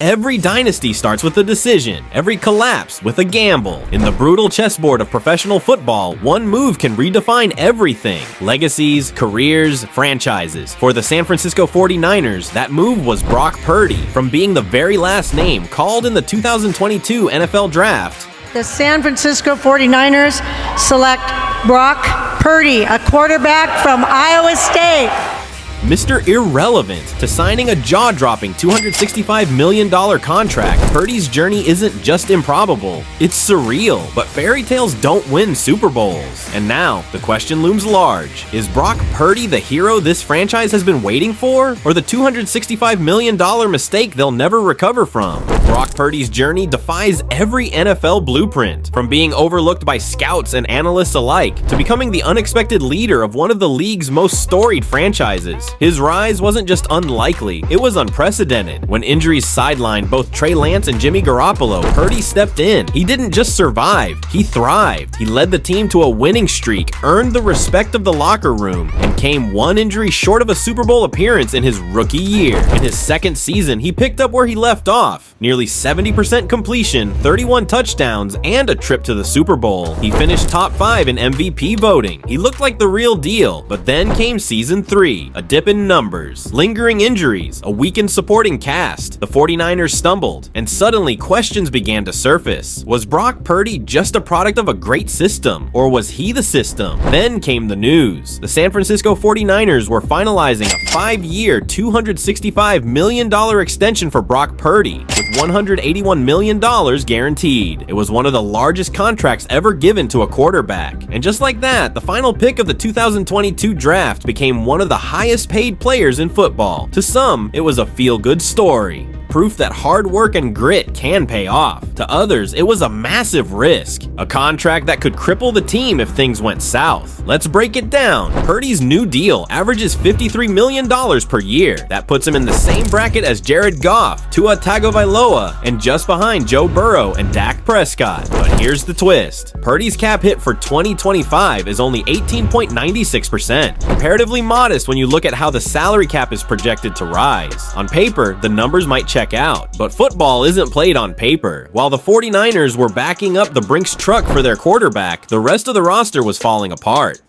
Every dynasty starts with a decision, every collapse with a gamble. In the brutal chessboard of professional football, one move can redefine everything. Legacies, careers, franchises. For the San Francisco 49ers, that move was Brock Purdy. From being the very last name called in the 2022 NFL Draft, the San Francisco 49ers select Brock Purdy, a quarterback from Iowa State. Mr. Irrelevant, to signing a jaw-dropping $265 million contract, Purdy's journey isn't just improbable, it's surreal. But fairy tales don't win Super Bowls. And now, the question looms large. Is Brock Purdy the hero this franchise has been waiting for? Or the $265 million mistake they'll never recover from? Brock Purdy's journey defies every NFL blueprint, from being overlooked by scouts and analysts alike, to becoming the unexpected leader of one of the league's most storied franchises. His rise wasn't just unlikely, it was unprecedented. When injuries sidelined both Trey Lance and Jimmy Garoppolo, Purdy stepped in. He didn't just survive, he thrived. He led the team to a winning streak, earned the respect of the locker room, and came one injury short of a Super Bowl appearance in his rookie year. In his second season, he picked up where he left off. Nearly 70% completion, 31 touchdowns, and a trip to the Super Bowl. He finished top 5 in MVP voting. He looked like the real deal, but then came season 3, a dip in numbers, lingering injuries, a weakened supporting cast. The 49ers stumbled, and suddenly questions began to surface. Was Brock Purdy just a product of a great system, or was he the system? Then came the news. The San Francisco 49ers were finalizing a 5-year, $265 million extension for Brock Purdy, with $181 million guaranteed. It was one of the largest contracts ever given to a quarterback. And just like that, the final pick of the 2022 draft became one of the highest paid players in football. To some, it was a feel-good story, proof that hard work and grit can pay off. To others, it was a massive risk, a contract that could cripple the team if things went south. Let's break it down. Purdy's new deal averages $53 million per year. That puts him in the same bracket as Jared Goff, Tua Tagovailoa, and just behind Joe Burrow and Dak Prescott. But here's the twist. Purdy's cap hit for 2025 is only 18.96%, comparatively modest when you look at how the salary cap is projected to rise. On paper, the numbers might check out, but football isn't played on paper. While the 49ers were backing up the Brinks truck for their quarterback, the rest of the roster was falling apart.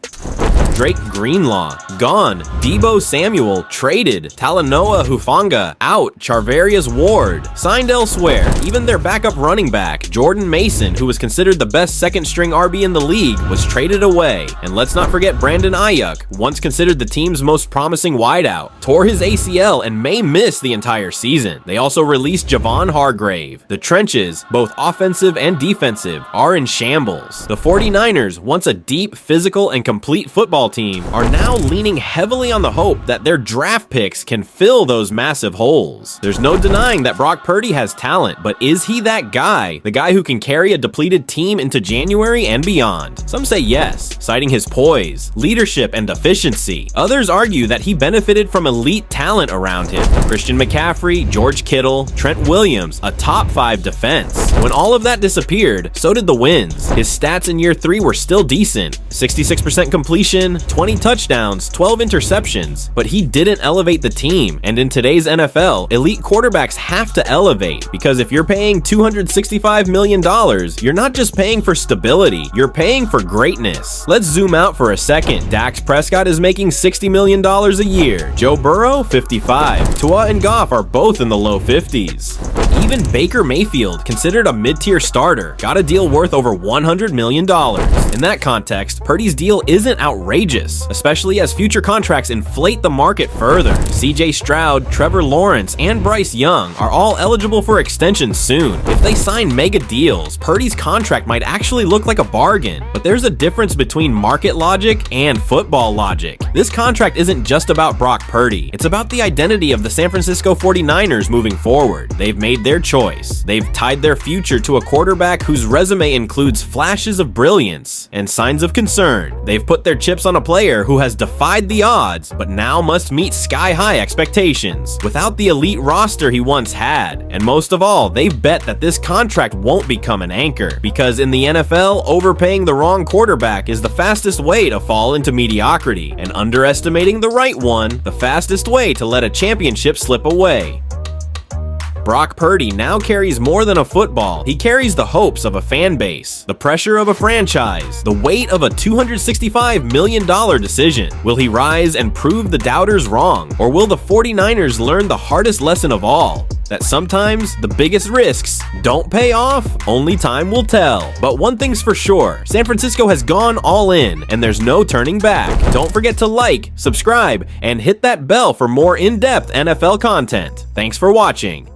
Drake Greenlaw, gone. Deebo Samuel, traded. Talanoa Hufanga, out. Charvarius Ward, signed elsewhere. Even their backup running back, Jordan Mason, who was considered the best second-string RB in the league, was traded away. And let's not forget Brandon Ayuk, once considered the team's most promising wideout, tore his ACL and may miss the entire season. They also released Javon Hargrave. The trenches, both offensive and defensive, are in shambles. The 49ers, once a deep, physical, and complete football team, are now leaning heavily on the hope that their draft picks can fill those massive holes. There's no denying that Brock Purdy has talent, but is he that guy? The guy who can carry a depleted team into January and beyond? Some say yes, citing his poise, leadership, and efficiency. Others argue that he benefited from elite talent around him. Christian McCaffrey, George Kittle, Trent Williams, a top 5 defense. When all of that disappeared, so did the wins. His stats in year 3 were still decent. 66% completion, 20 touchdowns, 12 interceptions, but he didn't elevate the team. And in today's NFL, elite quarterbacks have to elevate, because if you're paying $265 million, you're not just paying for stability, you're paying for greatness. Let's zoom out for a second. Dak Prescott is making $60 million a year. Joe Burrow, 55. Tua and Goff are both in the low 50s. Even Baker Mayfield, considered a mid-tier starter, got a deal worth over $100 million. In that context, Purdy's deal isn't outrageous, especially as future contracts inflate the market further. CJ Stroud, Trevor Lawrence, and Bryce Young are all eligible for extensions soon. If they sign mega deals, Purdy's contract might actually look like a bargain. But there's a difference between market logic and football logic. This contract isn't just about Brock Purdy, it's about the identity of the San Francisco 49ers moving forward. They've made their choice. They've tied their future to a quarterback whose resume includes flashes of brilliance and signs of concern. They've put their chips on a player who has defied the odds, but now must meet sky-high expectations without the elite roster he once had. And most of all, they've bet that this contract won't become an anchor, because in the NFL, overpaying the wrong quarterback is the fastest way to fall into mediocrity, and underestimating the right one, the fastest way to let a championship slip away. Brock Purdy now carries more than a football. He carries the hopes of a fan base, the pressure of a franchise, the weight of a $265 million decision. Will he rise and prove the doubters wrong? Or will the 49ers learn the hardest lesson of all? That sometimes the biggest risks don't pay off? Only time will tell. But one thing's for sure, San Francisco has gone all in, and there's no turning back. Don't forget to like, subscribe, and hit that bell for more in-depth NFL content. Thanks for watching.